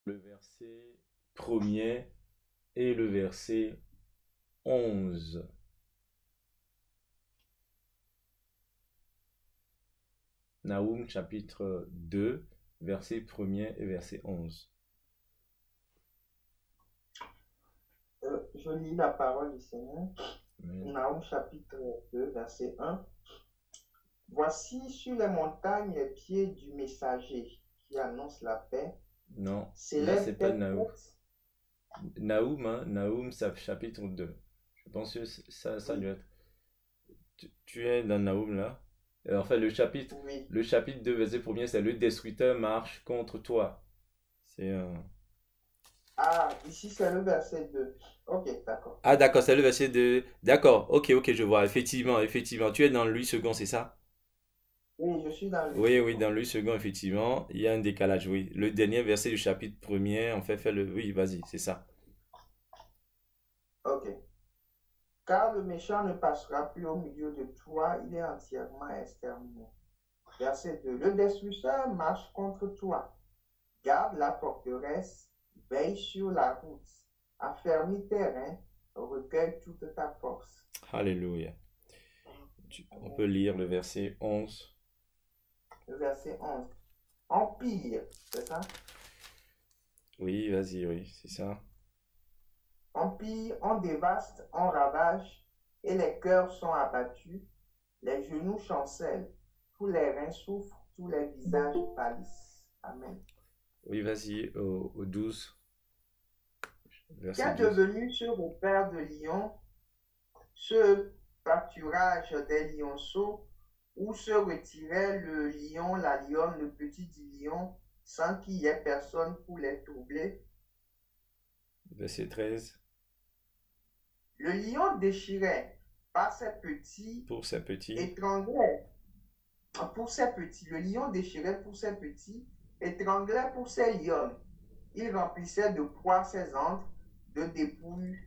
Le verset premier et le verset 11. Naoum chapitre 2, verset premier et verset 11. Je lis la parole du Seigneur. Amen. Naoum chapitre 2, verset 1. Voici sur les montagnes les pieds du messager qui annonce la paix. Non, là S'élève c'est pas tes Naoum. têtes. Naoum, hein, Naoum chapitre 2. Je pense que ça Oui, doit être. Tu es dans Naoum là. En fait, oui. le chapitre 2, verset premier, c'est le destructeur marche contre toi. C'est Ah, ici c'est le verset 2. Ok, d'accord. Ah d'accord, c'est le verset 2. D'accord, ok, je vois. Effectivement. Tu es dans Louis second, c'est ça? Oui, je suis dans le Oui, second. dans Louis second, effectivement. Il y a un décalage, oui. Le dernier verset du chapitre premier, en fait le. Oui, vas-y, c'est ça. Ok. Car le méchant ne passera plus au milieu de toi, il est entièrement exterminé. Verset 2. Le destructeur marche contre toi. Garde la forteresse, veille sur la route, affermis tes reins, recueille toute ta force. Alléluia. On peut lire le verset 11. Le verset 11. Empire, c'est ça? Oui, vas-y, oui, c'est ça. Empire, on dévaste, on ravage, et les cœurs sont abattus, les genoux chancellent, tous les reins souffrent, tous les visages pâlissent. Amen. Oui, vas-y, au 12. Verset Qu'est 12. devenu ce repère de lions, ce pâturage des lionceaux, où se retirait le lion, la lionne, le petit du lion, sans qu'il y ait personne pour les troubler? Verset 13. Le lion déchirait par ses petits, Pour ses petits. étranglait pour ses petits. Le lion déchirait pour ses petits, étranglait pour ses lionnes. Il remplissait de proies ses antres, de dépouilles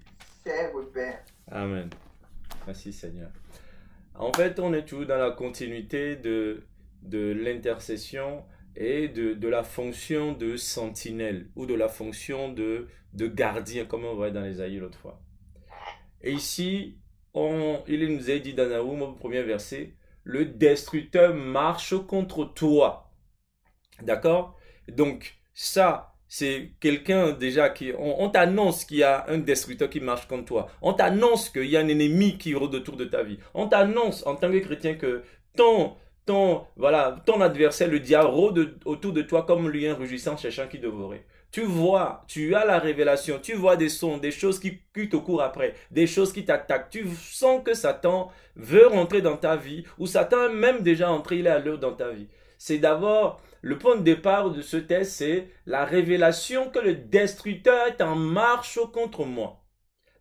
ses repères. Amen. Merci Seigneur. En fait, on est toujours dans la continuité de l'intercession et de la fonction de sentinelle ou de la fonction de gardien, comme on voit dans les Aïeux l'autre fois. Et ici, il nous est dit dans Naoum au premier verset, le destructeur marche contre toi. D'accord? Donc, ça, c'est quelqu'un déjà qui. On t'annonce qu'il y a un destructeur qui marche contre toi. On t'annonce qu'il y a un ennemi qui rôde autour de ta vie. On t'annonce en tant que chrétien que ton adversaire, le diable, rôde autour de toi comme un lion rugissant cherchant qui dévorer. Tu vois, tu as la révélation, tu vois des sons, des choses qui te courent après, des choses qui t'attaquent. Tu sens que Satan veut rentrer dans ta vie, ou Satan est même déjà entré, il est à l'heure dans ta vie. C'est d'abord le point de départ de ce texte, c'est la révélation que le destructeur est en marche contre moi.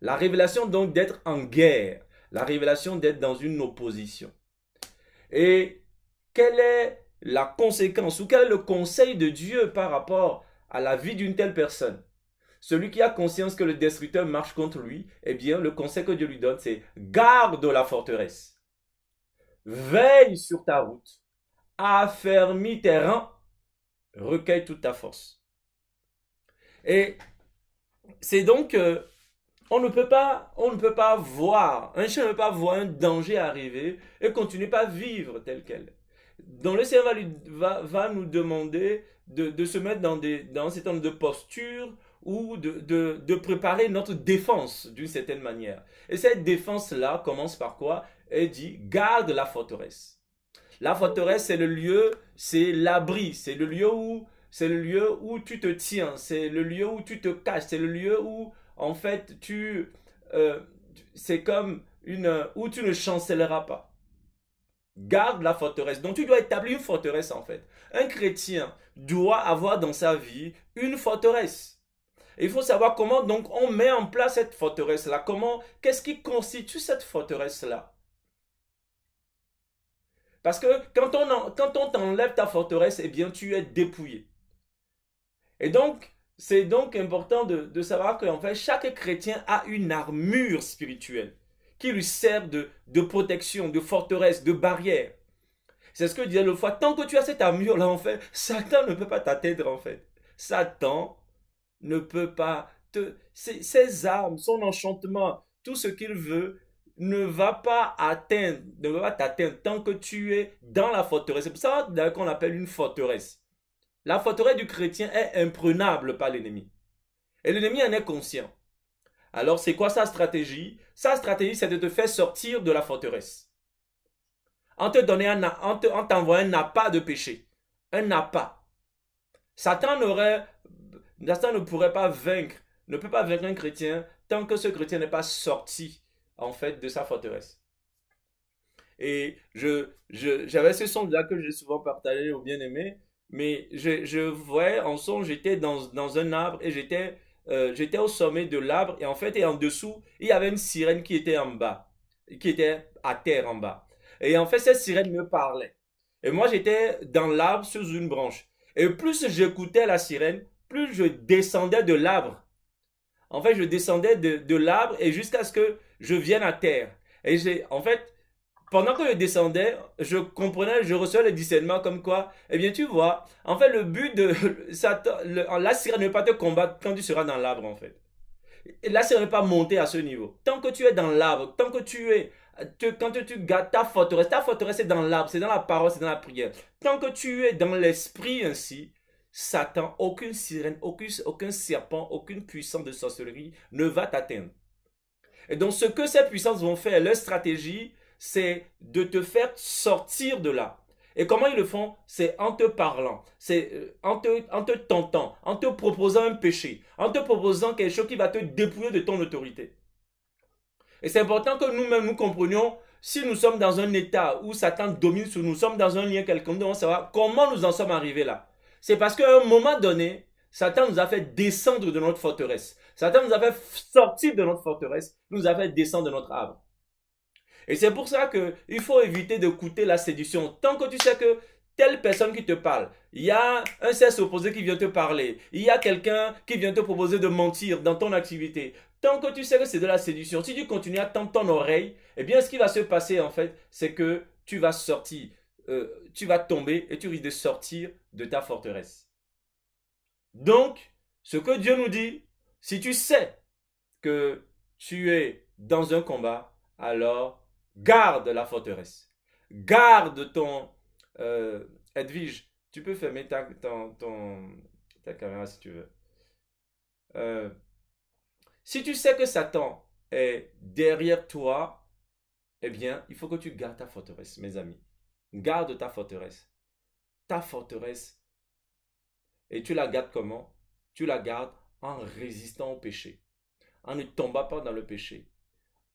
La révélation donc d'être en guerre. La révélation d'être dans une opposition. Et quelle est la conséquence ou quel est le conseil de Dieu par rapport à la vie d'une telle personne? Celui qui a conscience que le destructeur marche contre lui, eh bien, le conseil que Dieu lui donne, c'est garde la forteresse. Veille sur ta route. Affermis tes rangs, recueille toute ta force. Et c'est donc on ne peut pas voir, un chien ne peut pas voir un danger arriver et continuer pas à vivre tel quel. Donc le Seigneur va nous demander de se mettre dans un certain nombre de postures ou de préparer notre défense d'une certaine manière. Et cette défense-là commence par quoi? Elle dit garde la forteresse. La forteresse, c'est le lieu, c'est l'abri, c'est le lieu où tu te tiens, c'est le lieu où tu te caches, c'est le lieu où, en fait, euh, c'est comme où tu ne chancelleras pas. Garde la forteresse. Donc, tu dois établir une forteresse, en fait. Un chrétien doit avoir dans sa vie une forteresse. Et il faut savoir comment, donc, on met en place cette forteresse-là. Qu'est-ce qui constitue cette forteresse-là? Parce que quand on t'enlève ta forteresse, eh bien, tu es dépouillé. Et donc, c'est donc important de savoir qu'en fait, chaque chrétien a une armure spirituelle qui lui sert de protection, de forteresse, de barrière. C'est ce que disait le fois. Tant que tu as cette armure-là, en fait, Satan ne peut pas t'atteindre, en fait. Satan ne peut pas te... Ses armes, son enchantement, tout ce qu'il veut ne va pas atteindre, ne va pas t'atteindre tant que tu es dans la forteresse. C'est pour ça qu'on appelle une forteresse. La forteresse du chrétien est imprenable par l'ennemi. Et l'ennemi en est conscient. Alors, c'est quoi sa stratégie? Sa stratégie, c'est de te faire sortir de la forteresse. En t'envoyant un appât de péché. Un appât. Satan ne pourrait pas vaincre, ne peut pas vaincre un chrétien tant que ce chrétien n'est pas sorti, en fait, de sa forteresse. Et j'avais ce son-là que j'ai souvent partagé aux bien-aimés, mais je voyais en son, j'étais dans un arbre et j'étais au sommet de l'arbre et en fait, et en dessous, il y avait une sirène qui était en bas, qui était à terre en bas. Et en fait, cette sirène me parlait. Et moi, j'étais dans l'arbre sous une branche. Et plus j'écoutais la sirène, plus je descendais de l'arbre. En fait, je descendais de l'arbre et jusqu'à ce que je vienne à terre. Et en fait, pendant que je descendais, je comprenais, je recevais le discernement comme quoi, eh bien, tu vois, en fait, le but de la sirène ne va pas te combattre quand tu seras dans l'arbre, en fait. Et la sirène ne va pas monter à ce niveau. Tant que tu es dans l'arbre, tant que quand tu gardes ta forteresse est dans l'arbre, c'est dans la parole, c'est dans la prière. Tant que tu es dans l'esprit ainsi, Satan, aucune sirène, aucun serpent, aucune puissance de sorcellerie ne va t'atteindre. Et donc, ce que ces puissances vont faire, leur stratégie, c'est de te faire sortir de là. Et comment ils le font? C'est en te parlant, c'est en te tentant, en te proposant un péché, en te proposant quelque chose qui va te dépouiller de ton autorité. Et c'est important que nous-mêmes nous comprenions si nous sommes dans un état où Satan domine sur nous, nous sommes dans un lien quelconque, nous devons savoir comment nous en sommes arrivés là. C'est parce qu'à un moment donné, Satan nous a fait descendre de notre forteresse. Satan nous a fait sortir de notre forteresse, nous a fait descendre de notre arbre. Et c'est pour ça qu'il faut éviter d'écouter la séduction. Tant que tu sais que telle personne qui te parle, il y a un sexe opposé qui vient te parler, il y a quelqu'un qui vient te proposer de mentir dans ton activité. Tant que tu sais que c'est de la séduction, si tu continues à tendre ton oreille, eh bien ce qui va se passer en fait, c'est que tu vas sortir, tu vas tomber et tu risques de sortir de ta forteresse. Donc, ce que Dieu nous dit, si tu sais que tu es dans un combat, alors garde la forteresse. Garde ton... Edwige, tu peux fermer ta caméra si tu veux. Si tu sais que Satan est derrière toi, eh bien, il faut que tu gardes ta forteresse, mes amis. Garde ta forteresse. Ta forteresse. Et tu la gardes comment? Tu la gardes en résistant au péché. En ne tombant pas dans le péché.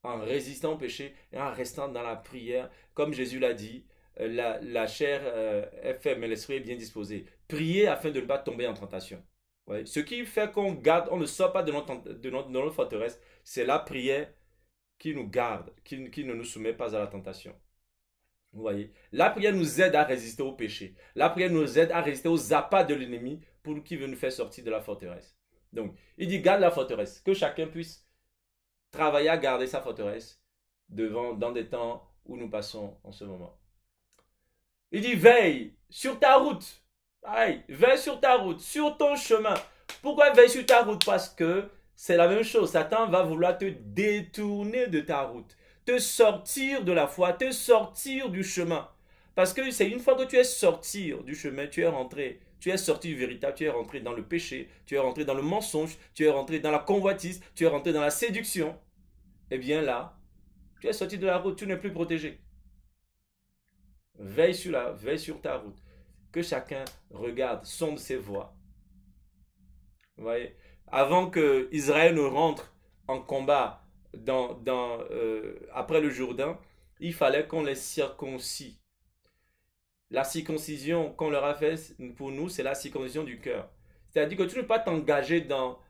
En résistant au péché et en restant dans la prière. Comme Jésus l'a dit, la chair est faible, mais l'esprit est bien disposé. Priez afin de ne pas tomber en tentation. Ouais. Ce qui fait qu'on garde, on ne sort pas de notre forteresse, c'est la prière qui nous garde, qui ne nous soumet pas à la tentation. Vous voyez, la prière nous aide à résister au péché. La prière nous aide à résister aux appâts de l'ennemi pour qui veut nous faire sortir de la forteresse. Donc, il dit garde la forteresse, que chacun puisse travailler à garder sa forteresse dans des temps où nous passons en ce moment. Il dit veille sur ta route. Aïe, veille sur ta route, sur ton chemin. Pourquoi veille sur ta route? Parce que c'est la même chose. Satan va vouloir te détourner de ta route, te sortir de la foi, te sortir du chemin. Parce que c'est une fois que tu es sorti du chemin, tu es rentré, tu es sorti du véritable, tu es rentré dans le péché, tu es rentré dans le mensonge, tu es rentré dans la convoitise, tu es rentré dans la séduction. Eh bien là, tu es sorti de la route, tu n'es plus protégé. Veille sur ta route. Que chacun regarde, sonde ses voies. Vous voyez, avant que Israël ne rentre en combat après le Jourdain, il fallait qu'on les circoncis. La circoncision qu'on leur a faite pour nous, c'est la circoncision du cœur. C'est-à-dire que tu ne peux pas t'engager dans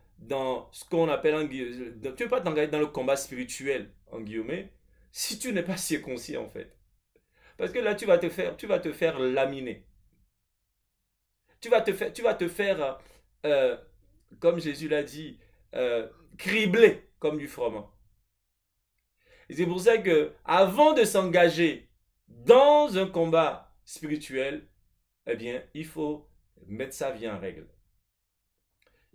ce qu'on appelle, tu ne peux pas t'engager dans le combat spirituel, en guillemets, si tu n'es pas circoncis en fait. Parce que là, tu vas te faire laminer. Tu vas te faire comme Jésus l'a dit, cribler comme du froment. Et c'est pour ça que, avant de s'engager dans un combat spirituel, eh bien, il faut mettre sa vie en règle.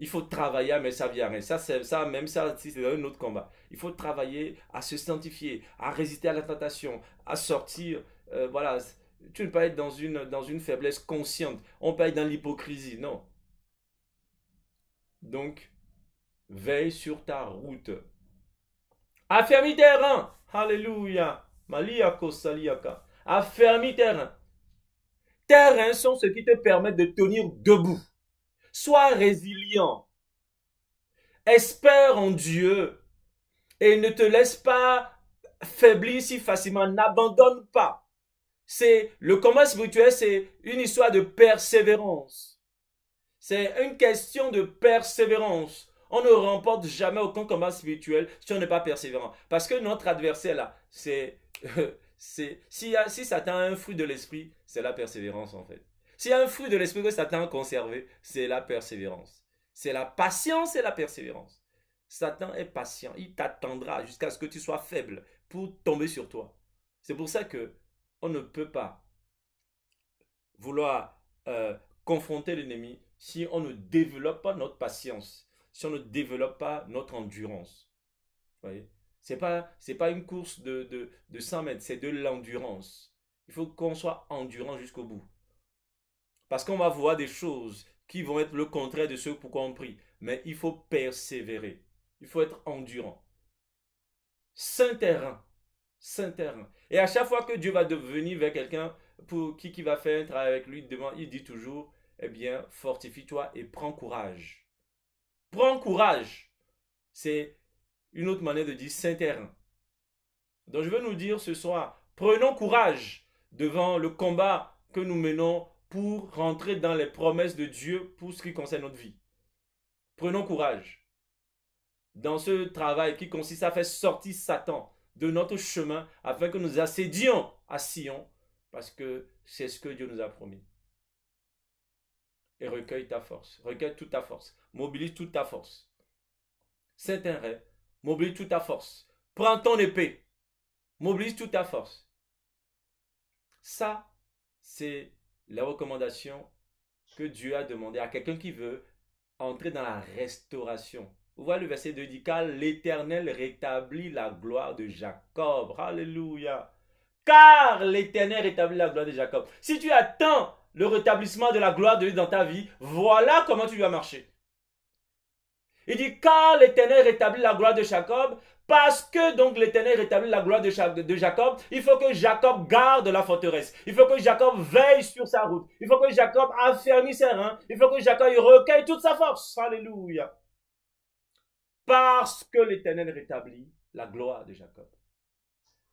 Il faut travailler, mais ça vient rien. Ça, même ça, c'est un autre combat. Il faut travailler à se sanctifier, à résister à la tentation, à sortir. Voilà, tu ne peux pas être dans une faiblesse consciente. On peut être dans l'hypocrisie, non. Donc, veille sur ta route. Affermis tes reins. Alléluia. Maliako saliaka. Affermis tes reins. Tes reins sont ce qui te permettent de tenir debout. Sois résilient. Espère en Dieu. Et ne te laisse pas faiblir si facilement. N'abandonne pas. Le combat spirituel, c'est une histoire de persévérance. C'est une question de persévérance. On ne remporte jamais aucun combat spirituel si on n'est pas persévérant. Parce que notre adversaire là, si Satan a un fruit de l'esprit, c'est la persévérance en fait. S'il y a un fruit de l'esprit que Satan a conservé, c'est la persévérance. C'est la patience et la persévérance. Satan est patient. Il t'attendra jusqu'à ce que tu sois faible pour tomber sur toi. C'est pour ça que on ne peut pas vouloir confronter l'ennemi si on ne développe pas notre patience, si on ne développe pas notre endurance. Vous voyez? C'est pas une course de 100 mètres, c'est de l'endurance. Il faut qu'on soit endurant jusqu'au bout. Parce qu'on va voir des choses qui vont être le contraire de ce pourquoi on prie. Mais il faut persévérer. Il faut être endurant. Saint terrain. Saint terrain. Et à chaque fois que Dieu va venir vers quelqu'un pour qui va faire un travail avec lui, il dit toujours, eh bien, fortifie-toi et prends courage. Prends courage. C'est une autre manière de dire saint terrain. Donc je veux nous dire ce soir, prenons courage devant le combat que nous menons pour rentrer dans les promesses de Dieu pour ce qui concerne notre vie. Prenons courage dans ce travail qui consiste à faire sortir Satan de notre chemin afin que nous accédions à Sion parce que c'est ce que Dieu nous a promis. Et recueille ta force, recueille toute ta force, mobilise toute ta force. Saint-Henri, mobilise toute ta force. Prends ton épée, mobilise toute ta force. Ça, c'est la recommandation que Dieu a demandé à quelqu'un qui veut entrer dans la restauration. Vous voyez le verset 2 dit, car l'Éternel rétablit la gloire de Jacob. Alléluia. Car l'Éternel rétablit la gloire de Jacob. Si tu attends le rétablissement de la gloire de Dieu dans ta vie, voilà comment tu dois marcher. Il dit, car l'Éternel rétablit la gloire de Jacob, parce que donc l'Éternel rétablit la gloire de Jacob, il faut que Jacob garde la forteresse. Il faut que Jacob veille sur sa route. Il faut que Jacob affermisse ses reins. Il faut que Jacob recueille toute sa force. Alléluia. Parce que l'Éternel rétablit la gloire de Jacob.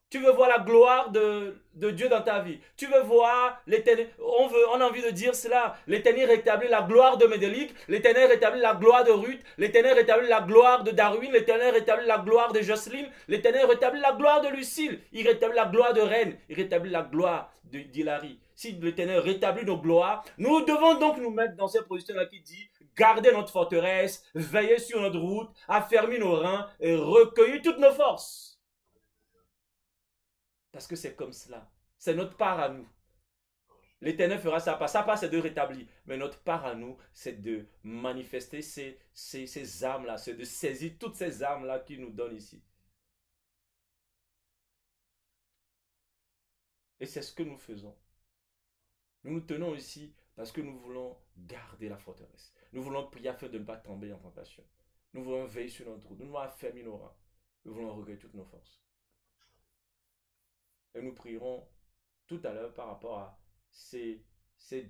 Tu veux voir la gloire de Dieu dans ta vie. Tu veux voir l'Éternel. On a envie de dire cela. L'Éternel rétablit la gloire de Médélique. L'Éternel rétablit la gloire de Ruth. L'Éternel rétablit la gloire de Darwin. L'Éternel rétablit la gloire de Jocelyne. L'Éternel rétablit la gloire de Lucille. Il rétablit la gloire de Reine. Il rétablit la gloire d'Hilary. Si l'Éternel rétablit nos gloires, nous devons donc nous mettre dans cette position-là qui dit garder notre forteresse, veiller sur notre route, affermir nos reins et recueillir toutes nos forces. Parce que c'est comme cela. C'est notre part à nous. L'Éternel fera sa part. Sa part, c'est de rétablir. Mais notre part à nous, c'est de manifester ces armes-là. C'est de saisir toutes ces armes-là qu'il nous donne ici. Et c'est ce que nous faisons. Nous nous tenons ici parce que nous voulons garder la forteresse. Nous voulons prier afin de ne pas tomber en tentation. Nous voulons veiller sur notre route. Nous voulons affermir nos reins. Nous voulons recueillir toutes nos forces. Et nous prierons tout à l'heure par rapport à ces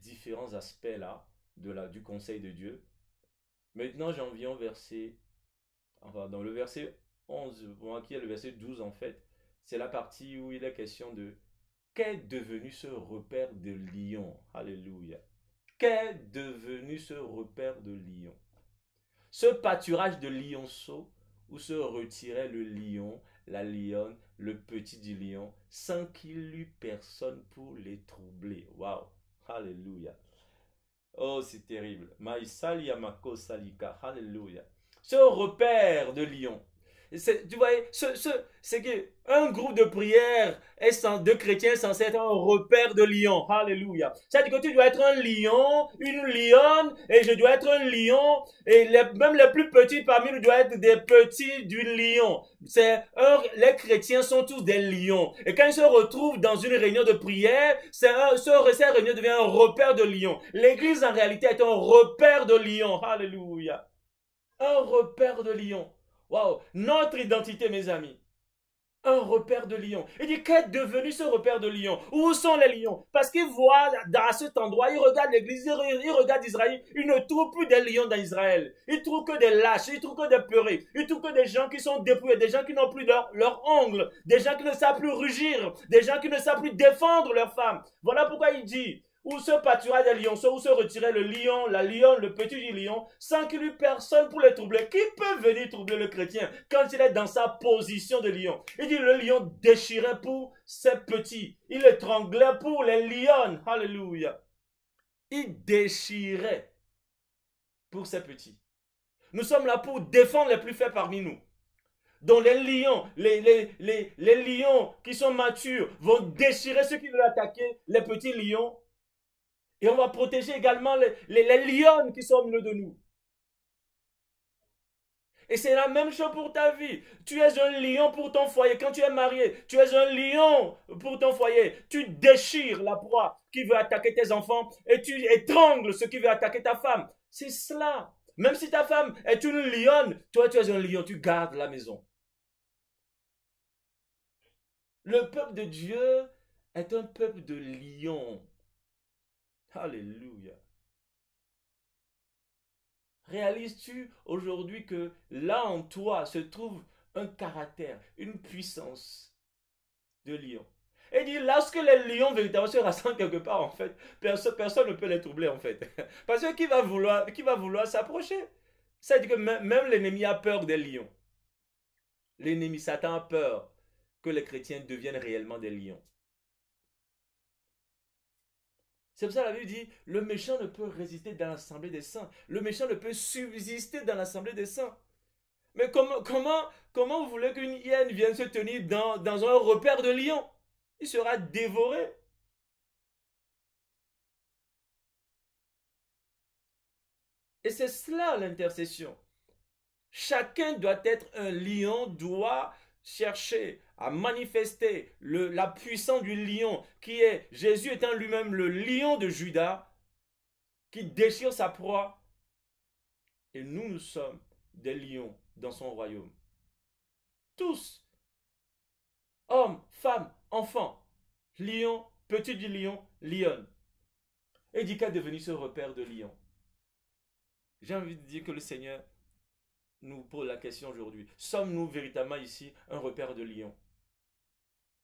différents aspects-là du conseil de Dieu. Maintenant, j'en viens au verset, dans le verset 11, qui est le verset 12 en fait. C'est la partie où il est question de qu'est devenu ce repère de lion. Alléluia. Qu'est devenu ce repère de lion? Ce pâturage de lionceaux où se retirait le lion, la lionne, le petit du lion, sans qu'il y eût personne pour les troubler. Waouh! Alléluia! Oh, c'est terrible. Maïsali Yamako Salika. Alléluia. Ce repère de lion. Tu vois, c'est qu'un groupe de prière de chrétiens est censé être un repère de lion. Alléluia. C'est-à-dire que tu dois être un lion, une lionne, et je dois être un lion, et même les plus petits parmi nous doivent être des petits du lion. Les chrétiens sont tous des lions. Et quand ils se retrouvent dans une réunion de prière, cette réunion devient un repère de lion. L'église en réalité est un repère de lion. Alléluia. Un repère de lion. Waouh, notre identité, mes amis. Un repère de lion. Il dit, qu'est devenu ce repère de lion? Où sont les lions? Parce qu'il voit dans cet endroit, il regarde l'église, il regarde Israël, il ne trouve plus des lions dans Israël. Il trouve que des lâches, il trouve que des peurés, il trouve que des gens qui sont dépouillés, des gens qui n'ont plus leur ongles, des gens qui ne savent plus rugir, des gens qui ne savent plus défendre leurs femmes. Voilà pourquoi il dit, où se pâtura des lions, où se retirait le lion, la lionne, le petit du lion, sans qu'il y ait personne pour les troubler. Qui peut venir troubler le chrétien quand il est dans sa position de lion? Il dit le lion déchirait pour ses petits, il étranglait pour les lionnes. Alléluia. Il déchirait pour ses petits. Nous sommes là pour défendre les plus faibles parmi nous. Donc les lions, les lions qui sont matures vont déchirer ceux qui veulent attaquer les petits lions. Et on va protéger également les lionnes qui sont au milieu de nous. Et c'est la même chose pour ta vie. Tu es un lion pour ton foyer. Quand tu es marié, tu es un lion pour ton foyer. Tu déchires la proie qui veut attaquer tes enfants et tu étrangles ce qui veut attaquer ta femme. C'est cela. Même si ta femme est une lionne, toi tu es un lion, tu gardes la maison. Le peuple de Dieu est un peuple de lions. Alléluia. Réalises-tu aujourd'hui que là en toi se trouve un caractère, une puissance de lion? Et dit, lorsque les lions véritablement se rassemblent quelque part, en fait, personne ne peut les troubler, en fait. Parce que qui va vouloir s'approcher? C'est-à-dire que même l'ennemi a peur des lions. L'ennemi Satan a peur que les chrétiens deviennent réellement des lions. C'est pour ça que la Bible dit, le méchant ne peut résister dans l'assemblée des saints. Le méchant ne peut subsister dans l'assemblée des saints. Mais comment vous voulez qu'une hyène vienne se tenir dans un repère de lion? Il sera dévoré. Et c'est cela l'intercession. Chacun doit être un lion, doit chercher à manifester la puissance du lion qui est Jésus étant lui-même le lion de Juda qui déchire sa proie. Et nous sommes des lions dans son royaume. Tous, hommes, femmes, enfants, lions, petits du lion, lionne. Et dit qu'est devenu ce repère de lion. J'ai envie de dire que le Seigneur nous pose la question aujourd'hui. Sommes-nous véritablement ici un repère de lion?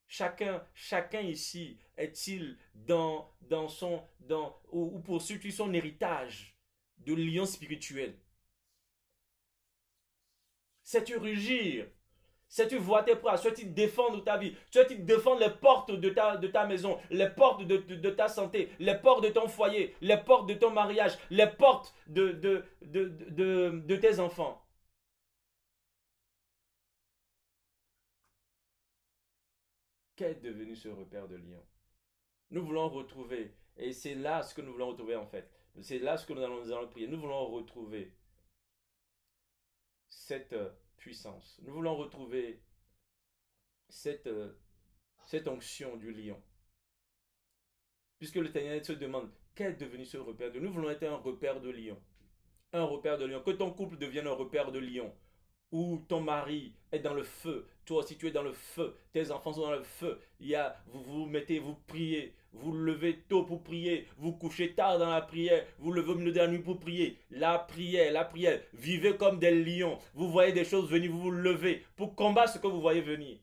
Chacun ici est-il ou poursuit son héritage de lion spirituel? Sais-tu rugir? Sais-tu voir tes proies? Sais-tu défendre ta vie? Sais-tu défendre les portes de ta maison, les portes de ta santé, les portes de ton foyer, les portes de ton mariage, les portes de tes enfants? Qu'est devenu ce repère de lion? Nous voulons retrouver, et c'est là ce que nous voulons retrouver en fait. C'est là ce que nous allons prier. Nous voulons retrouver cette puissance. Nous voulons retrouver cette onction du lion. Puisque le Seigneur se demande, qu'est devenu ce repère de lion? Nous voulons être un repère de lion. Un repère de lion. Que ton couple devienne un repère de lion. Où ton mari est dans le feu, toi aussi tu es dans le feu, tes enfants sont dans le feu, vous vous mettez, vous priez, vous levez tôt pour prier, vous couchez tard dans la prière, vous levez au milieu de la nuit pour prier, la prière, vivez comme des lions, vous voyez des choses venir, vous vous levez pour combattre ce que vous voyez venir.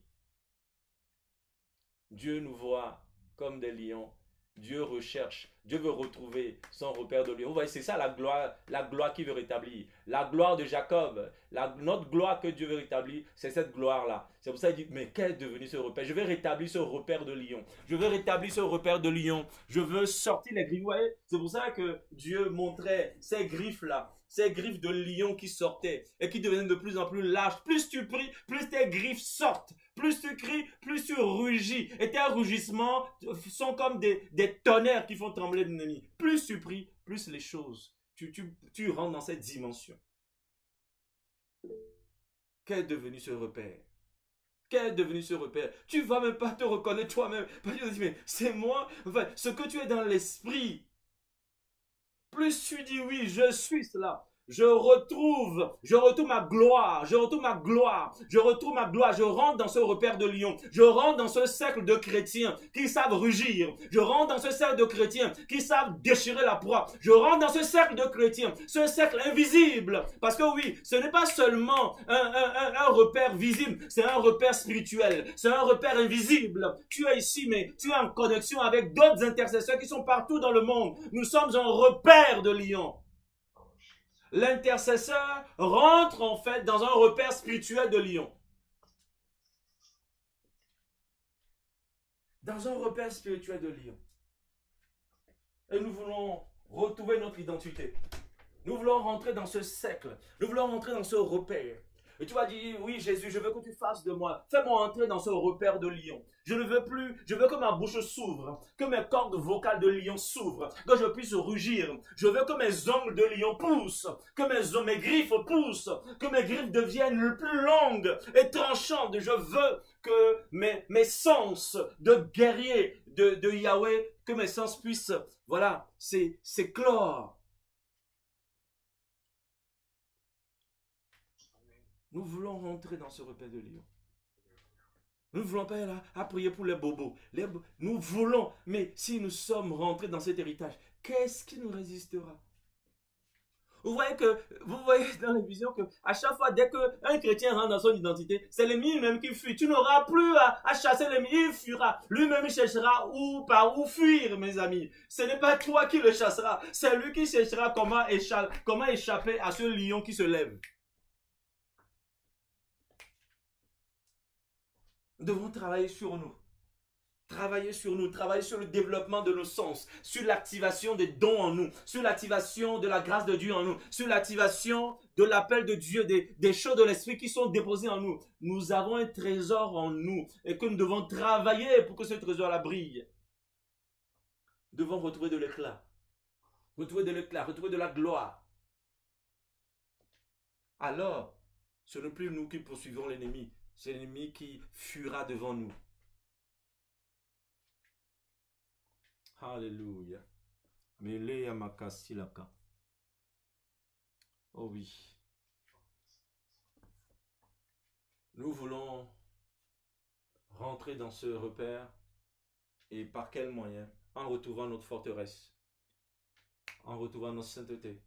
Dieu nous voit comme des lions. Dieu recherche, Dieu veut retrouver son repère de lion. Vous voyez, c'est ça la gloire qu'il veut rétablir. La gloire de Jacob, notre gloire que Dieu veut rétablir, c'est cette gloire-là. C'est pour ça qu'il dit, mais qu'est devenu ce repère? Je vais rétablir ce repère de lion. Je veux rétablir ce repère de lion. Je veux sortir les griffes. Vous voyez, c'est pour ça que Dieu montrait ces griffes-là. ces griffes de lion qui sortaient et qui devenaient de plus en plus larges. Plus tu pries, plus tes griffes sortent. Plus tu cries, plus tu rugis. Et tes rugissements sont comme des tonnerres qui font trembler l'ennemi. Plus tu pries, plus les choses, tu rentres dans cette dimension. Qu'est devenu ce repère? Qu'est devenu ce repère? Tu ne vas même pas te reconnaître toi-même. Parce que tu te dis, mais c'est moi. Enfin, ce que tu es dans l'esprit. Plus tu dis oui, je suis cela. Je retrouve ma gloire, je retrouve ma gloire, je retrouve ma gloire, je rentre dans ce repère de lion, je rentre dans ce cercle de chrétiens qui savent rugir, je rentre dans ce cercle de chrétiens qui savent déchirer la proie, je rentre dans ce cercle de chrétiens, ce cercle invisible, parce que oui, ce n'est pas seulement un repère visible, c'est un repère spirituel, c'est un repère invisible. Tu es ici, mais tu es en connexion avec d'autres intercesseurs qui sont partout dans le monde. Nous sommes un repère de lion. L'intercesseur rentre en fait dans un repère spirituel de lion. Dans un repère spirituel de lion. Et nous voulons retrouver notre identité. Nous voulons rentrer dans ce cercle. Nous voulons rentrer dans ce repère. Et tu vas dire, oui Jésus, je veux que tu fasses de moi. Fais-moi entrer dans ce repère de lion. Je ne veux plus, je veux que ma bouche s'ouvre, que mes cordes vocales de lion s'ouvrent, que je puisse rugir. Je veux que mes ongles de lion poussent, que mes griffes poussent, que mes griffes deviennent plus longues et tranchantes. Je veux que mes sens de guerrier de Yahweh, que mes sens puissent, voilà, s'éclore. Nous voulons rentrer dans ce repère de lion. Nous ne voulons pas être là à prier pour les bobos. Nous voulons, mais si nous sommes rentrés dans cet héritage, qu'est-ce qui nous résistera? Vous voyez dans les visions que à chaque fois, dès qu'un chrétien rentre dans son identité, c'est l'ennemi lui-même qui fuit. Tu n'auras plus à chasser l'ennemi, il fuira. Lui-même, il cherchera par où fuir, mes amis. Ce n'est pas toi qui le chasseras, c'est lui qui cherchera comment échapper à ce lion qui se lève. Nous devons travailler sur nous. Travailler sur nous, travailler sur le développement de nos sens, sur l'activation des dons en nous, sur l'activation de la grâce de Dieu en nous, sur l'activation de l'appel de Dieu, des choses de l'esprit qui sont déposées en nous. Nous avons un trésor en nous et que nous devons travailler pour que ce trésor-là brille. Nous devons retrouver de l'éclat, retrouver de la gloire. Alors, ce n'est plus nous qui poursuivons l'ennemi. C'est l'ennemi qui fuira devant nous. Alléluia. Melea makasilaka. Oh oui. Nous voulons rentrer dans ce repère. Et par quel moyen? En retrouvant notre forteresse. En retrouvant notre sainteté.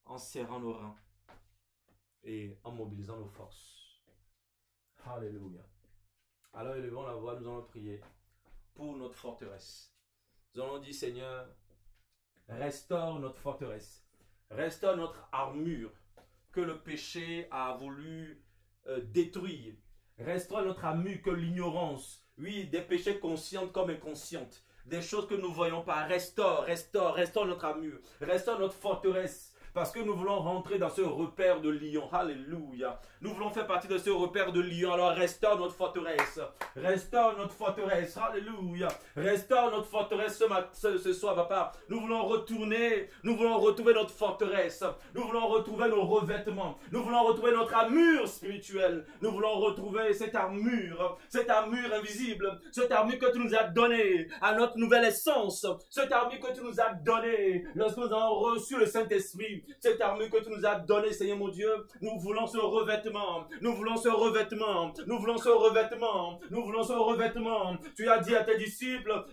En serrant nos reins. Et en mobilisant nos forces. Alléluia. Alors élevons la voix, nous allons prier pour notre forteresse. Nous allons dire, Seigneur, restaure notre forteresse. Restaure notre armure que le péché a voulu détruire. Restaure notre armure que l'ignorance, oui, des péchés conscients comme inconscients, des choses que nous ne voyons pas. Restaure notre armure. Restaure notre forteresse. Parce que nous voulons rentrer dans ce repère de lion. Alléluia. Nous voulons faire partie de ce repère de lion. Alors restaure notre forteresse. Restaure notre forteresse. Alléluia. Restaure notre forteresse ce soir, papa. Nous voulons retrouver notre forteresse. Nous voulons retrouver nos revêtements. Nous voulons retrouver notre armure spirituelle. Nous voulons retrouver cette armure invisible. Cette armure que tu nous as donnée à notre nouvelle essence. Cette armure que tu nous as donnée lorsque nous avons reçu le Saint-Esprit. Cette armure que tu nous as donnée, Seigneur mon Dieu, nous voulons ce revêtement, nous voulons ce revêtement, nous voulons ce revêtement, nous voulons ce revêtement. Tu as dit à tes disciples,